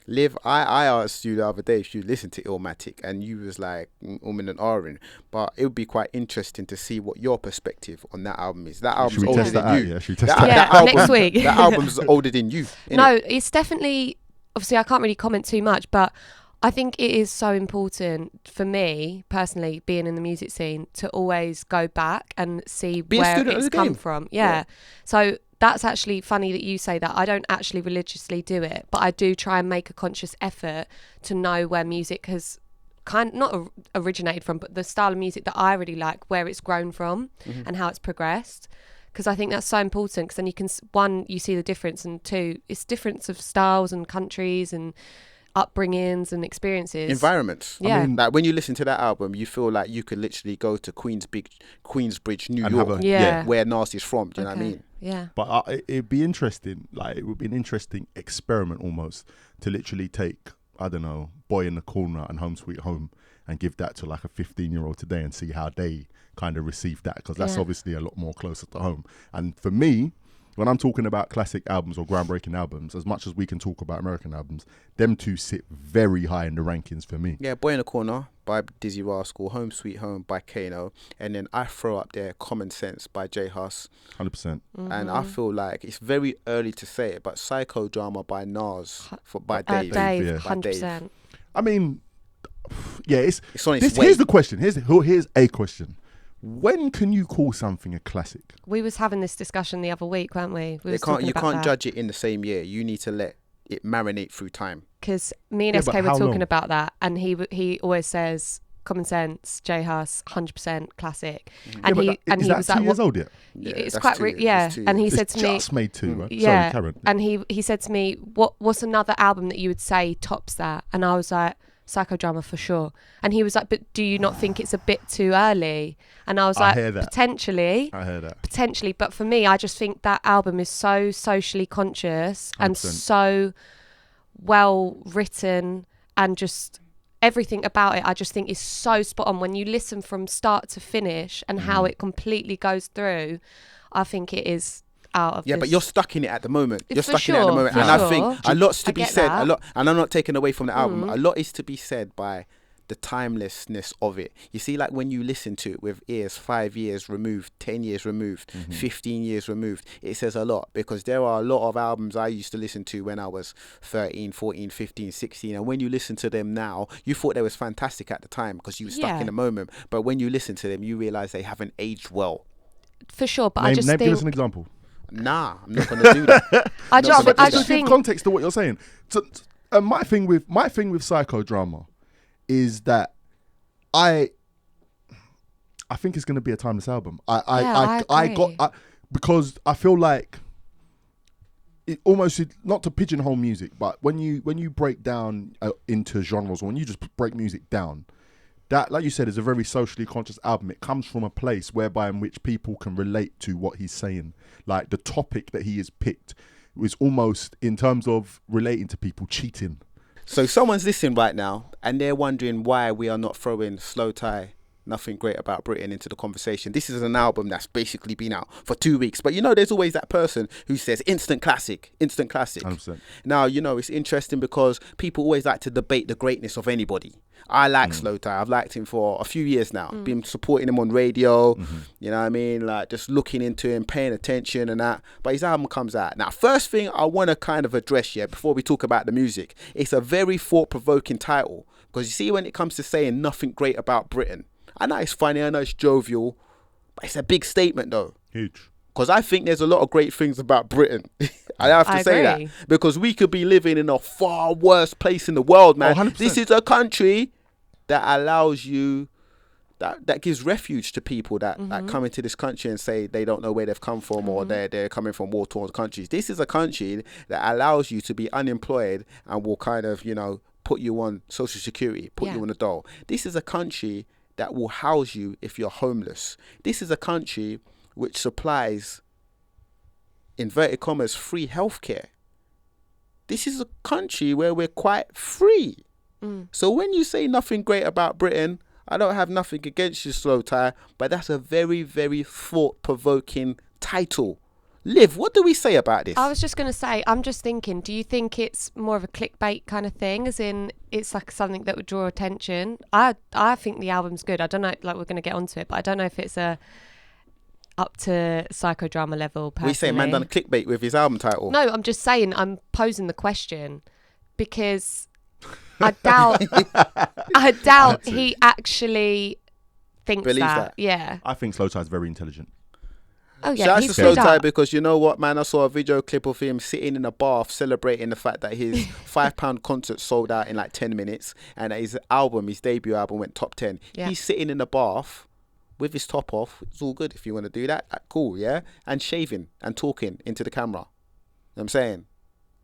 Liv, I asked you the other day if you listened to Illmatic, and you was like and ahhing, but it would be quite interesting to see what your perspective on that album is. That album's older than you. Yeah, should we test that? Yeah, album, next week. That album's older than you. No, it's definitely, obviously I can't really comment too much, but I think it is so important for me personally, being in the music scene, to always go back and see where it's come from. Yeah. So that's actually funny that you say that. I don't actually religiously do it, but I do try and make a conscious effort to know where music has not originated from, but the style of music that I really like, where it's grown from and how it's progressed. Because I think that's so important, because then you can, one, you see the difference, and two, it's difference of styles and countries and upbringings and experiences, environments. Yeah. I mean, like when you listen to that album, you feel like you could literally go to Queensbridge, New York, where Nasty's from. Do you know what I mean? Yeah. But it'd be interesting. Like, it would be an interesting experiment almost to literally take, I don't know, Boy in the Corner and Home Sweet Home and give that to like a 15-year-old today and see how they kind of receive that, because that's obviously a lot more closer to home. And for me, when I'm talking about classic albums or groundbreaking albums, as much as we can talk about American albums, them two sit very high in the rankings for me. Yeah, Boy in the Corner by Dizzy Rascal, Home Sweet Home by Kano, and then I throw up there Common Sense by J Haus. 100%. And I feel like it's very early to say it, but Psychodrama by Nas by Dave. Dave, 100%. I mean, yeah, it's on its way. Here's the question. Here's a question. When can you call something a classic? We was having this discussion the other week, weren't we? You can't judge it in the same year. You need to let it marinate through time. Because me and SK were talking about that, and he always says Common Sense, J Haus, 100% classic. And he was like, 2 years old yet? It's quite and he said to me, just made two, right? Yeah. Sorry, Karen. And he said to me, what's another album that you would say tops that? And I was like, Psychodrama for sure. And he was like, but do you not think it's a bit too early? And I was like, potentially. I hear that. Potentially. But for me, I just think that album is so socially conscious 100%. And so well written, and just everything about it I just think is so spot on. When you listen from start to finish and how it completely goes through, I think it is out of but you're stuck in it at the moment. You're stuck sure, in it at the moment. And I think a lot's to be said. That. A lot, and I'm not taking away from the album. A lot is to be said by the timelessness of it. You see, like when you listen to it with ears 5 years removed, 10 years removed, 15 years removed, it says a lot, because there are a lot of albums I used to listen to when I was 13, 14, 15, 16. And when you listen to them now, you thought they was fantastic at the time because you were stuck in the moment. But when you listen to them, you realize they haven't aged well. For sure. But I just think... Give us an example. Nah, I'm not going to do that. I just give context to what you're saying. My thing with Psychodrama is that I think it's going to be a timeless album. Because I feel like it almost, not to pigeonhole music, but when you break down into genres, or when you just break music down, that, like you said, is a very socially conscious album. It comes from a place whereby in which people can relate to what he's saying. Like, the topic that he has picked was almost, in terms of relating to people, cheating. So someone's listening right now and they're wondering why we are not throwing Slowthai, Nothing Great About Britain into the conversation. This is an album that's basically been out for 2 weeks. But, there's always that person who says instant classic. 100%. Now, it's interesting because people always like to debate the greatness of anybody. I like Slowthai. I've liked him for a few years now. Been supporting him on radio, you know what I mean? Like, just looking into him, paying attention and that. But his album comes out. Now, first thing I want to kind of address here before we talk about the music, it's a very thought-provoking title. Because you see, when it comes to saying nothing great about Britain, I know it's funny, I know it's jovial, but it's a big statement though. Huge. Because I think there's a lot of great things about Britain. I have to say that. Because we could be living in a far worse place in the world, man. 100%. This is a country that allows you, that gives refuge to people that come into this country and say they don't know where they've come from or they're coming from war-torn countries. This is a country that allows you to be unemployed and will kind of, put you on social security, put you on a dole. This is a country that will house you if you're homeless. This is a country which supplies, inverted commas, free healthcare. This is a country where we're quite free. So when you say nothing great about Britain, I don't have nothing against you, Slowthai, but that's a very, very thought-provoking title. Liv, what do we say about this? I was just going to say, I'm just thinking, do you think it's more of a clickbait kind of thing, as in it's like something that would draw attention? I think the album's good. I don't know, like we're going to get onto it, but I don't know if it's up to psychodrama level personally. We say man done clickbait with his album title. No, I'm just saying, I'm posing the question because I doubt he actually thinks Believes that. Yeah. I think Slowthai is very intelligent. Oh yeah, Shout out he's to stood Slowthai up. because you know what, man? I saw a video clip of him sitting in a bath celebrating the fact that his £5 concert sold out in like 10 minutes and that his debut album went top 10. Yeah. He's sitting in a bath with his top off. It's all good if you want to do that. Cool, yeah? And shaving and talking into the camera. You know what I'm saying?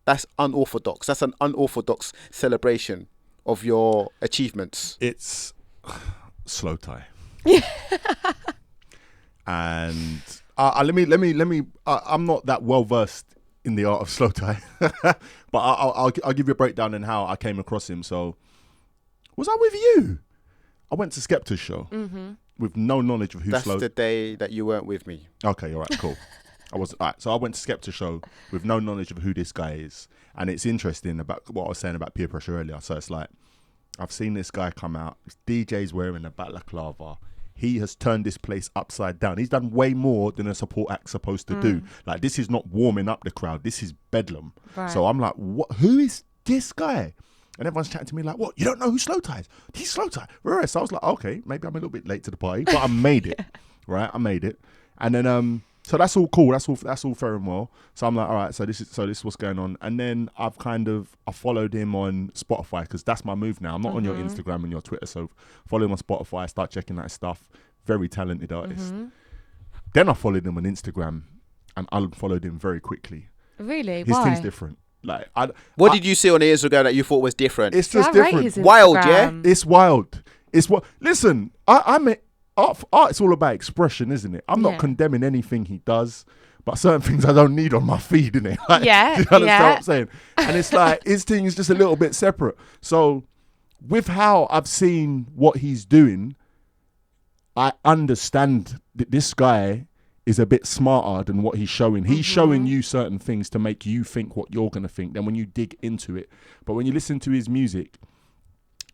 That's unorthodox. That's an unorthodox celebration of your achievements. It's Slowthai. And let me. I'm not that well versed in the art of Slowthai, but I'll give you a breakdown in how I came across him. So, was I with you? I went to Skepta's show with no knowledge of who That's Slowthai. the day that you weren't with me. Okay, all right, cool. So I went to Skepta's show with no knowledge of who this guy is, and it's interesting about what I was saying about peer pressure earlier. So it's like I've seen this guy come out. This DJ's wearing a balaclava. He has turned this place upside down. He's done way more than a support act's supposed to do. Like, this is not warming up the crowd. This is bedlam. Right. So I'm like, what? Who is this guy? And everyone's chatting to me like, what? You don't know who Slowthai is? He's Slowthai. Right. So I was like, okay, maybe I'm a little bit late to the party, but I made it. Right? I made it. And then, so that's all cool. That's all fair and well. So I'm like, all right, so this is what's going on. And then I followed him on Spotify because that's my move now. I'm not on your Instagram and your Twitter. So follow him on Spotify, start checking that stuff. Very talented artist. Then I followed him on Instagram and I unfollowed him very quickly. Really? His Why? thing's different. Like, What did you see on the Instagram that you thought was different? It's just I rate different. his Wild, yeah? Instagram. It's wild. It's what. Listen, art. It's all about expression, isn't it? I'm not condemning anything he does, but certain things I don't need on my feed, innit? Like, Yeah, do you understand yeah. what I'm saying? And it's like his thing is just a little bit separate. So, with how I've seen what he's doing, I understand that this guy is a bit smarter than what he's showing. He's showing you certain things to make you think what you're going to think. Then when you dig into it, but when you listen to his music,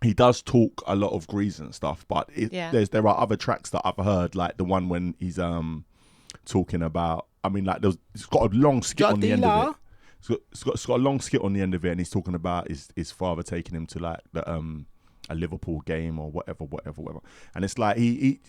he does talk a lot of grease and stuff. But there are other tracks that I've heard, like the one when he's talking about. I mean, like it's got a long skit on the end of it. It's got a long skit on the end of it, and he's talking about his father taking him to like a Liverpool game or whatever. And it's like you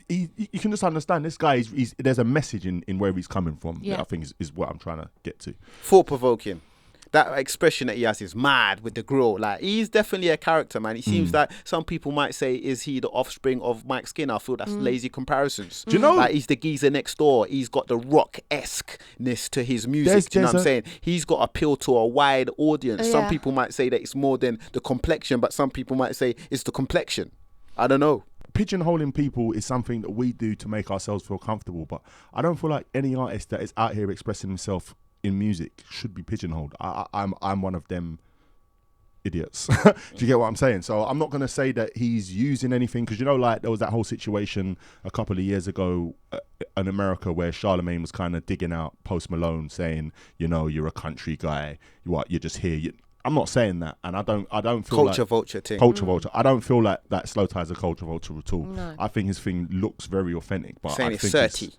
can just understand this guy. There's a message in where he's coming from. Yeah. That I think is what I'm trying to get to. Thought provoking. That expression that he has is mad with the grill. Like, he's definitely a character, man. He seems like some people might say, is he the offspring of Mike Skinner? I feel that's lazy comparisons. Do you know? Like, he's the geezer next door. He's got the rock-esque-ness to his music. Do you know what I'm saying? He's got appeal to a wide audience. Some people might say that it's more than the complexion, but some people might say it's the complexion. I don't know. Pigeonholing people is something that we do to make ourselves feel comfortable, but I don't feel like any artist that is out here expressing himself in music should be pigeonholed. I'm one of them idiots. Do you get what I'm saying? So I'm not going to say that he's using anything, because like there was that whole situation a couple of years ago in America where Charlemagne was kind of digging out Post Malone, saying, you're a country guy, you're just here. I'm not saying that, and I don't feel culture vulture thing. Culture vulture. I don't feel like that Slowthai is a culture vulture at all. No. I think his thing looks very authentic, but Saying I it's think 30.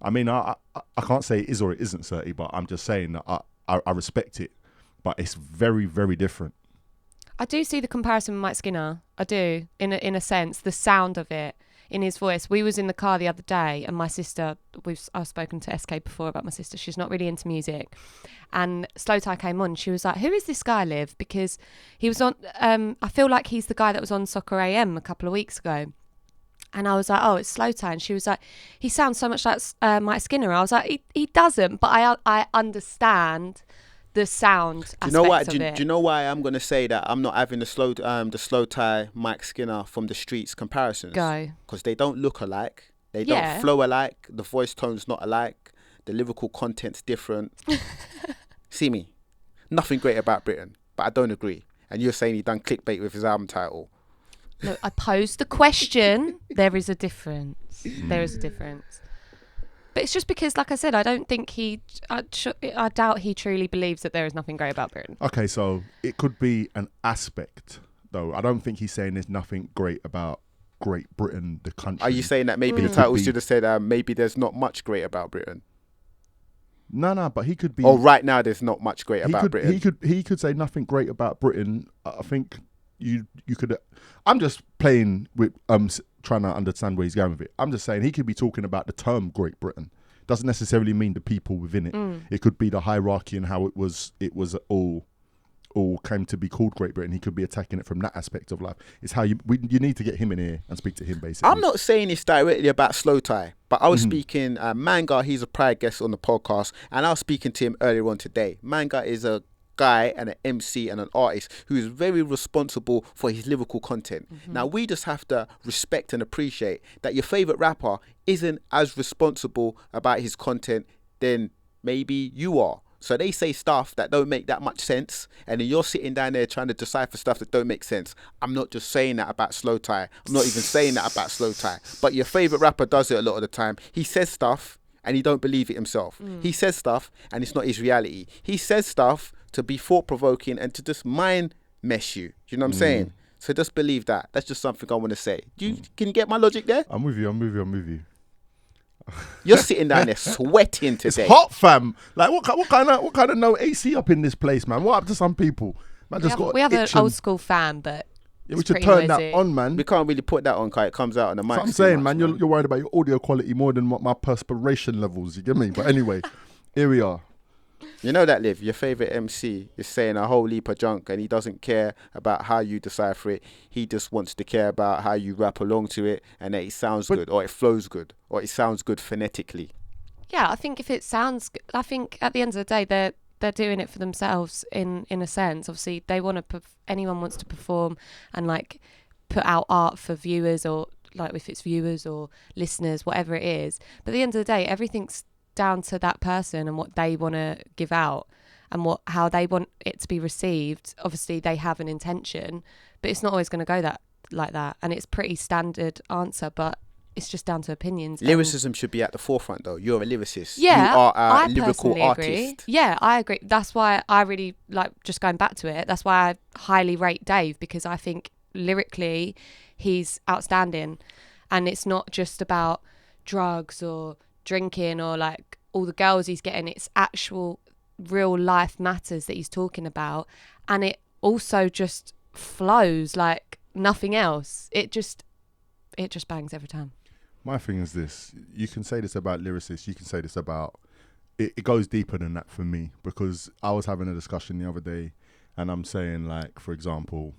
I mean, I can't say it is or it isn't 30, but I'm just saying that I respect it, but it's very, very different. I do see the comparison with Mike Skinner. I do, in a sense, the sound of it in his voice. We was in the car the other day, and my sister, I've spoken to SK before about my sister. She's not really into music, and Slowthai came on. She was like, "Who is this guy, Liv?" Because he was on. I feel like he's the guy that was on Soccer AM a couple of weeks ago. And I was like, oh, it's Slowthai. And she was like, he sounds so much like Mike Skinner. I was like, he doesn't, but I understand the sound aspect of it. Do you know why I'm going to say that I'm not having the Slowthai Mike Skinner from the streets comparisons? Go. Because they don't look alike. They don't flow alike. The voice tone's not alike. The lyrical content's different. See me. Nothing great about Britain, but I don't agree. And you're saying he done clickbait with his album title. Look, I posed the question. There is a difference. There is a difference. But it's just because, like I said, I don't think I doubt he truly believes that there is nothing great about Britain. Okay, so it could be an aspect, though. I don't think he's saying there's nothing great about Great Britain, the country. Are you saying that maybe the title should have said maybe there's not much great about Britain? No, but he could be. Oh, right now there's not much great about Britain. He could say nothing great about Britain. I think you could. I'm just playing with trying to understand where he's going with it. I'm just saying he could be talking about the term Great Britain. Doesn't necessarily mean the people within it. It could be the hierarchy and how it was all came to be called Great Britain. He could be attacking it from that aspect of life. It's how you need to get him in here and speak to him, basically. I'm not saying it's directly about Slowthai, but I was speaking, Manga, he's a prior guest on the podcast, and I was speaking to him earlier on today. Manga is a guy and an MC and an artist who is very responsible for his lyrical content. Now, we just have to respect and appreciate that your favourite rapper isn't as responsible about his content than maybe you are. So they say stuff that don't make that much sense, and then you're sitting down there trying to decipher stuff that don't make sense. I'm not just saying that about Slowthai. I'm not even saying that about Slowthai. But your favourite rapper does it a lot of the time. He says stuff and he don't believe it himself. He says stuff and it's not his reality. He says stuff to be thought-provoking and to just mind mess you. Do you know what I'm saying? So just believe that. That's just something I want to say. Can you get my logic there? I'm with you. You're sitting down there sweating today. It's hot, fam. Like what kind of no AC up in this place, man? What up to some people? Man, we have an old school fan, but we should turn that on, man. We can't really put that on because it comes out on the mic. That's what I'm saying, man. You're worried about your audio quality more than what my perspiration levels. You get me? But anyway, here we are. You know that, Liv, your favourite MC is saying a whole heap of junk and he doesn't care about how you decipher it. He just wants to care about how you rap along to it and that it sounds good or it flows good or it sounds good phonetically. Yeah, I think if it sounds good, I think at the end of the day, they're doing it for themselves in a sense. Obviously, they want to, anyone wants to perform and like put out art for viewers or like if it's viewers or listeners, whatever it is. But at the end of the day, everything's down to that person and what they want to give out and how they want it to be received. Obviously they have an intention, but it's not always going to go like that, and it's pretty standard answer, but it's just down to opinions. Lyricism should be at the forefront though. You're a lyricist. Yeah, you are I lyrical artist. Agree. Yeah, I agree. That's why I really like, just going back to it, that's why I highly rate Dave, because I think lyrically he's outstanding, and it's not just about drugs or drinking or like all the girls he's getting. It's actual real life matters that he's talking about, and it also just flows like nothing else. It just bangs every time. My thing is this: you can say this about lyricists, you can say this about it goes deeper than that for me, because I was having a discussion the other day and I'm saying, like, for example,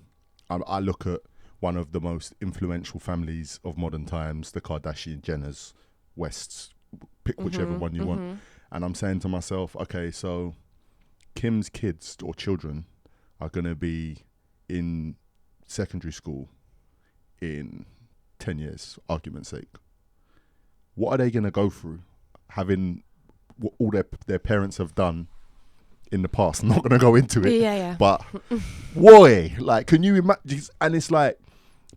I look at one of the most influential families of modern times, the Kardashian Jenners, Wests, pick whichever one you want, and I'm saying to myself, okay, so Kim's kids or children are going to be in secondary school in 10 years, argument's sake. What are they going to go through, having what all their parents have done in the past? I'm not going to go into it, yeah. But boy, like, can you imagine? And it's like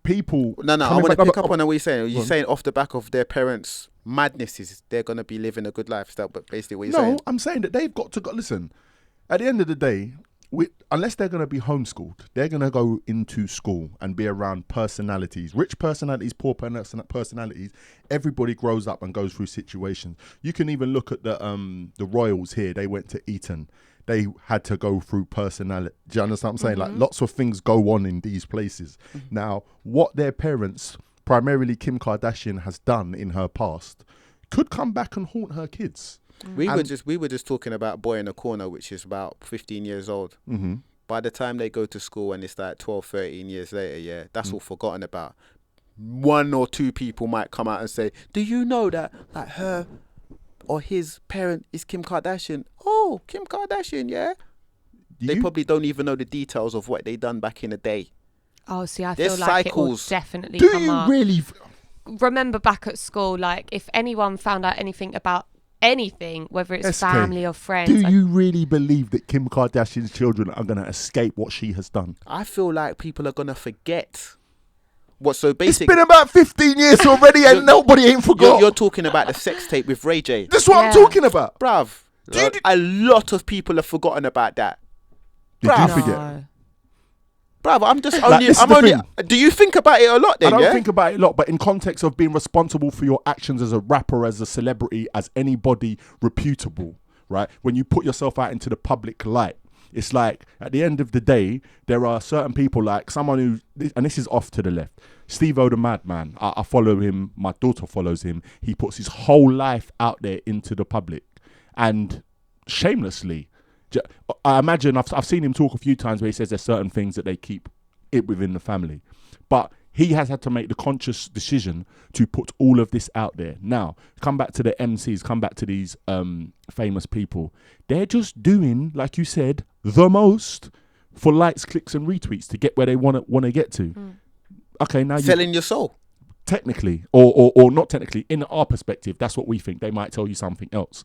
people. No, I want to pick up on what you're saying. You're saying off the back of their parents' madnesses, they're going to be living a good lifestyle, but basically what you're saying. No, I'm saying that they've got to go. Listen, at the end of the day, unless they're going to be homeschooled, they're going to go into school and be around personalities, rich personalities, poor personalities. Everybody grows up and goes through situations. You can even look at the royals here. They went to Eton. They had to go through personality. Do you understand what I'm saying? Like, lots of things go on in these places. Now, what their parents, primarily Kim Kardashian, has done in her past could come back and haunt her kids. We were just talking about Boy in the Corner, which is about 15 years old. By the time they go to school and it's like 12, 13 years later, that's all forgotten about. One or two people might come out and say, do you know that like her or his parent is Kim Kardashian? Oh, Kim Kardashian, yeah. They probably don't even know the details of what they done back in the day. Oh, see, I There's feel like cycles. it will definitely Do come you up. really? Remember back at school, like if anyone found out anything about anything, whether it's SK, family or friends. Do you really believe that Kim Kardashian's children are going to escape what she has done? I feel like people are going to forget What? So It's basically, been about 15 years already, and nobody ain't forgot. you're talking about the sex tape with Ray J. That's what I'm talking about. Bruv, a lot of people have forgotten about that. Did you forget? No. Bruv, I'm just Like, only. this is I'm the only. thing. Do you think about it a lot then? I don't Yeah. think about it a lot, but in context of being responsible for your actions as a rapper, as a celebrity, as anybody reputable, right? When you put yourself out into the public light, it's like at the end of the day, there are certain people like someone who, and this is off to the left, Steve-O the Madman. I follow him. My daughter follows him. He puts his whole life out there into the public, and shamelessly. I imagine I've seen him talk a few times where he says there's certain things that they keep it within the family, but he has had to make the conscious decision to put all of this out there. Now, come back to the MCs, come back to these famous people. They're just doing, like you said, the most for likes, clicks, and retweets to get where they want to get to. Okay, now Selling your soul. Technically, or not technically, in our perspective, that's what we think. They might tell you something else,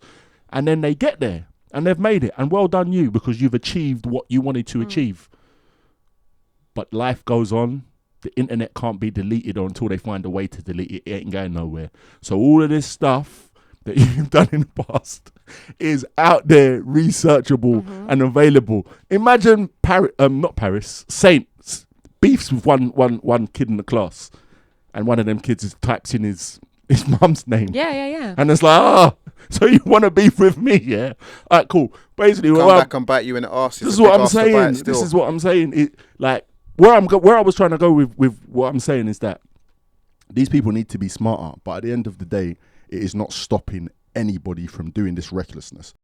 and then they get there. And they've made it. And well done you, because you've achieved what you wanted to achieve. But life goes on. The internet can't be deleted, or until they find a way to delete it, it ain't going nowhere. So all of this stuff that you've done in the past is out there, researchable and available. Imagine Saints beefs with one kid in the class, and one of them kids types in his mum's name. Yeah. And it's like, so you want to beef with me, yeah? All right, cool. Basically, Come back and bite you in the arse. This is what I'm saying. This is what I'm saying. It, like, where I was trying to go with what I'm saying is that these people need to be smarter. But at the end of the day, it is not stopping anybody from doing this recklessness.